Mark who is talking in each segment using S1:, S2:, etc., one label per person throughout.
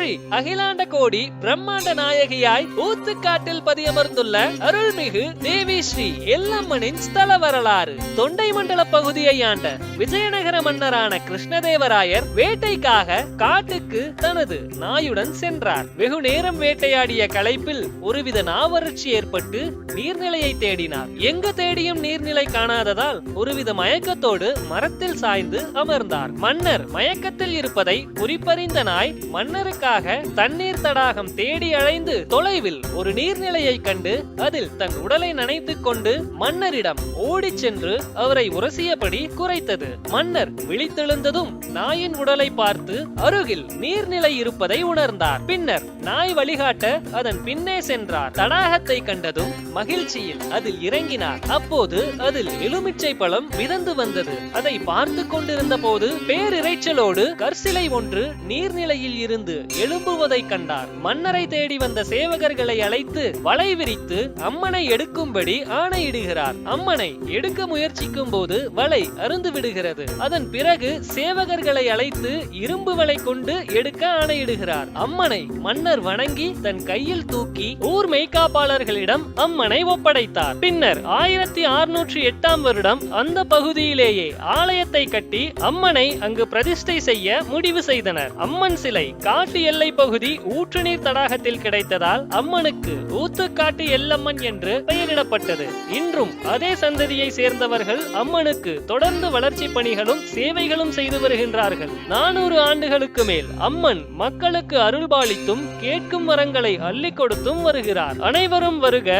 S1: ஸ்ரீ அகிலாண்ட கோடி பிரம்மாண்ட நாயகியாய் ஊத்துக்காட்டில் பதியமர்ந்துள்ள அருள்மிகு தேவி ஸ்ரீ எல்லம்மனின் ஸ்தல வரலாறு. தொண்டை மண்டல பகுதியை ஆண்ட விஜயநகர மன்னரான கிருஷ்ணதேவராயர் வேட்டைக்காக காட்டுக்கு தனது நாயுடன் சென்றார். வெகு நேரம் வேட்டையாடிய களைப்பில் ஒருவித நாவறட்சி ஏற்பட்டு நீர்நிலையை தேடினார். எங்கு தேடியும் நீர்நிலை காணாததால் ஒருவித மயக்கத்தோடு மரத்தில் சாய்ந்து அமர்ந்தார். மன்னர் மயக்கத்தில் இருப்பதை குறிப்பறிந்த நாய் மன்னருக்காக தண்ணீர் தடாகம் தேடி அலைந்து தொலைவில் ஒரு நீர்நிலையை கண்டு அதில் தன் உடலை நனைத்துக் கொண்டு மன்னரிடம் ஓடி சென்று அவரை உரசியபடி குறைத்தது. மன்னர் விழித்தெழுந்ததும் நாயின் உடலை பார்த்து அருகில் நீர்நிலை இருப்பதை உணர்ந்தார். பின்னர் நாய் வழிகாட்ட அதன் பின்னே சென்றார். தடாகத்தை கண்டதும் மகிழ்ச்சியில் அதில் இறங்கினார். அப்போது அதில் எலுமிச்சை பழம் மிதந்து வந்தது. அதை பார்த்து கொண்டிருந்த போது பேரிரைச்சலோடு கற்சிலை ஒன்று நீர்நிலையில் இருந்து எழும்புவதை கண்டார். மன்னரை தேடி வந்த சேவகர்களை அழைத்து வலை விரித்து அம்மனை எடுக்கும்படி ஆணையிடுகிறார். அம்மனை எடுக்க முயற்சிக்கும் போது வலை அருந்து விடுகிறது. அதன் பிறகு சேவகர்களை அழைத்து இரும்பு வலை கொண்டு எடுக்க ஆணையிடுகிறார். அம்மனை மன்னர் வணங்கி தன் கையில் தூக்கி ஊர் மெய்காப்பாளர்களிடம் அம்மனை ஒப்படைத்தார். பின்னர் 1608 வருடம் அந்த பகுதியிலேயே ஆலயத்தை கட்டி அம்மனை அங்கு பிரதிஷ்டை செய்ய முடிவு செய்தனர். அம்மன் சிலை காட்டு எல்லை பகுதி ஊற்றுநீர் தடாகத்தில் கிடைத்ததால் அம்மனுக்கு ஊத்துக்காட்டு எல்லம்மன் என்று பெயரிடப்பட்டது. இன்றும் அதே சந்ததியை சேர்ந்தவர்கள் அம்மனுக்கு தொடர்ந்து வளர்ச்சி பணிகளும் சேவைகளும் செய்து வருகின்றார்கள். 400 ஆண்டுகளுக்கு மேல் அம்மன் மக்களுக்கு அருள்பாலித்தும் கேட்கும் வரங்களை அள்ளி கொடுத்தும் வருகிறார். அனைவரும் வருக,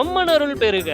S1: அம்மன் அருள் பெறுக.